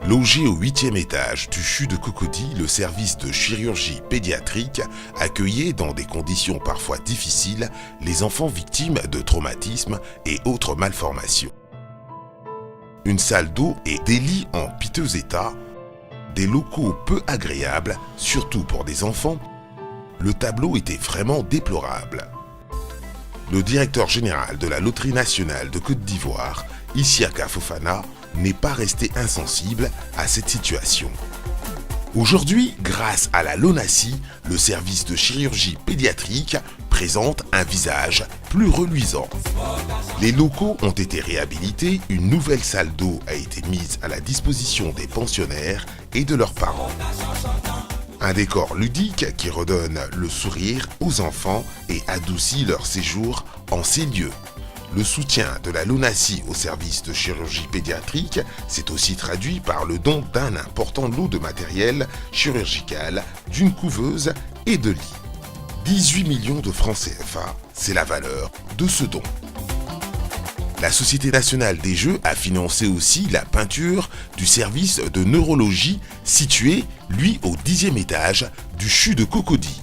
Logé au 8e étage du CHU de Cocody, le service de chirurgie pédiatrique accueillait dans des conditions parfois difficiles les enfants victimes de traumatismes et autres malformations. Une salle d'eau et des lits en piteux état, des locaux peu agréables, surtout pour des enfants, le tableau était vraiment déplorable. Le directeur général de la Loterie nationale de Côte d'Ivoire, Isiaka Fofana, n'est pas resté insensible à cette situation. Aujourd'hui, grâce à la LONASI, le service de chirurgie pédiatrique présente un visage plus reluisant. Les locaux ont été réhabilités, une nouvelle salle d'eau a été mise à la disposition des pensionnaires et de leurs parents. Un décor ludique qui redonne le sourire aux enfants et adoucit leur séjour en ces lieux. Le soutien de la LONASI au service de chirurgie pédiatrique s'est aussi traduit par le don d'un important lot de matériel chirurgical, d'une couveuse et de lits. 18 millions de francs CFA, c'est la valeur de ce don. La Société nationale des jeux a financé aussi la peinture du service de neurologie situé, lui, au 10e étage du CHU de Cocody.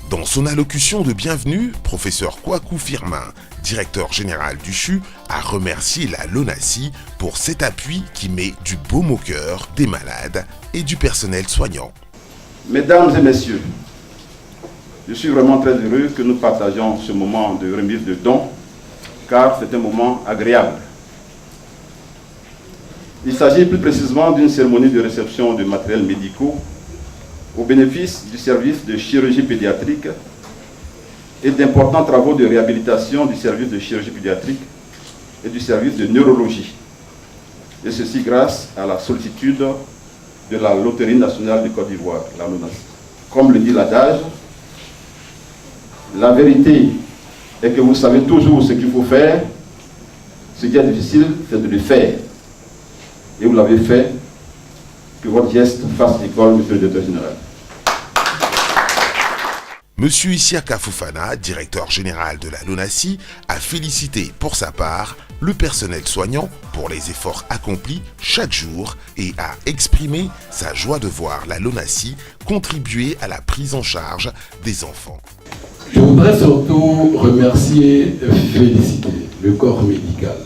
Dans son allocution de bienvenue, professeur Kwaku Firmin, directeur général du CHU, a remercié la LONASI pour cet appui qui met du baume au cœur des malades et du personnel soignant. Mesdames et messieurs, je suis vraiment très heureux que nous partagions ce moment de remise de dons, car c'est un moment agréable. Il s'agit plus précisément d'une cérémonie de réception de matériels médicaux au bénéfice du service de chirurgie pédiatrique et d'importants travaux de réhabilitation du service de chirurgie pédiatrique et du service de neurologie. Et ceci grâce à la sollicitude de la Loterie nationale de Côte d'Ivoire, la LONASI. Comme le dit l'adage, la vérité est que vous savez toujours ce qu'il faut faire. Ce qui est difficile, c'est de le faire. Et vous l'avez fait. Que votre geste fasse école, monsieur le directeur général. Monsieur Isiaka Fofana, directeur général de la LONASI, a félicité pour sa part le personnel soignant pour les efforts accomplis chaque jour et a exprimé sa joie de voir la LONASI contribuer à la prise en charge des enfants. Je voudrais surtout remercier et féliciter le corps médical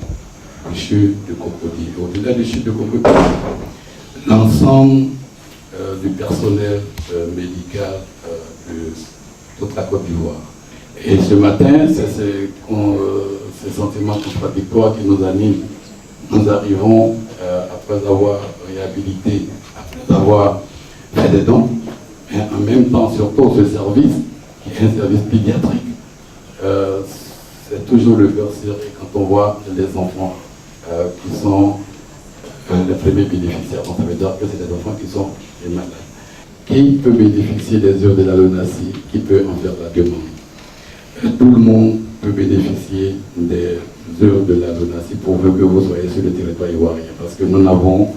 du CHU de Cocody, au-delà du CHU de Cocody, l'ensemble du personnel médical de toute la Côte d'Ivoire. Et ce matin, c'est ces sentiments contradictoires qui nous animent. Nous arrivons, après avoir réhabilité, après avoir fait des dons, mais en même temps, surtout ce service, qui est un service pédiatrique. C'est toujours le cœur serré quand on voit les enfants qui sont les premiers bénéficiaires. Donc ça veut dire que c'est des enfants qui sont les malades. Qui peut bénéficier des œuvres de la LONASI? Qui peut en faire la demande? Tout le monde peut bénéficier des œuvres de la LONASI pourvu que vous soyez sur le territoire ivoirien. Parce que nous avons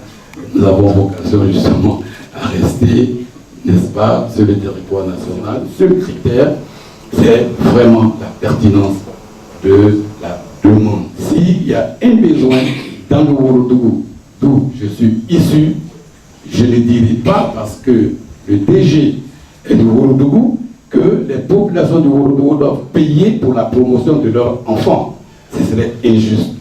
vocation justement à rester, n'est-ce pas, sur le territoire national. Seul critère, c'est vraiment la pertinence de la demande. S'il y a un besoin dans le Ouagadougou, d'où je suis issu, je ne dirai pas parce que le DG est du Ouagadougou que les populations du Ouagadougou doivent payer pour la promotion de leurs enfants. Ce serait injuste.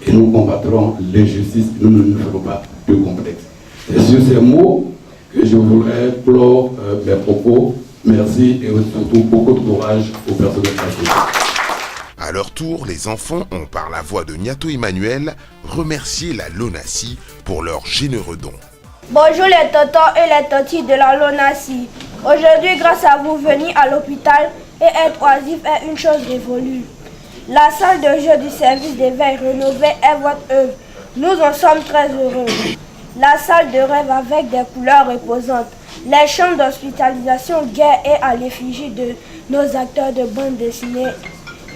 Et nous combattrons l'injustice, nous ne ferons pas de complexe. C'est sur ces mots que je voudrais clore mes propos. Merci et surtout beaucoup de courage aux personnels passés. À leur tour, les enfants ont, par la voix de Niato Emmanuel, remercié la LONASI pour leur généreux don. Bonjour les tontons et les tontis de la LONASI. Aujourd'hui, grâce à vous, venir à l'hôpital et être oisif est une chose révolue. La salle de jeu du service d'éveil rénové est votre œuvre. Nous en sommes très heureux. La salle de rêve avec des couleurs reposantes. Les chambres d'hospitalisation gaies et à l'effigie de nos acteurs de bande dessinée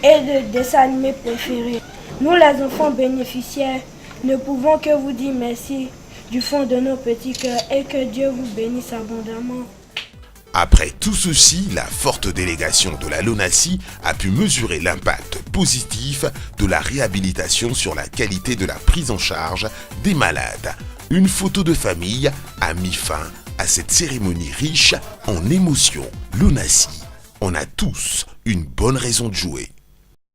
et de dessins animés préférés. Nous, les enfants bénéficiaires, ne pouvons que vous dire merci du fond de nos petits cœurs et que Dieu vous bénisse abondamment. Après tout ceci, la forte délégation de la LONASI a pu mesurer l'impact positif de la réhabilitation sur la qualité de la prise en charge des malades. Une photo de famille a mis fin à cette cérémonie riche en émotions. L'ONACI, on a tous une bonne raison de jouer.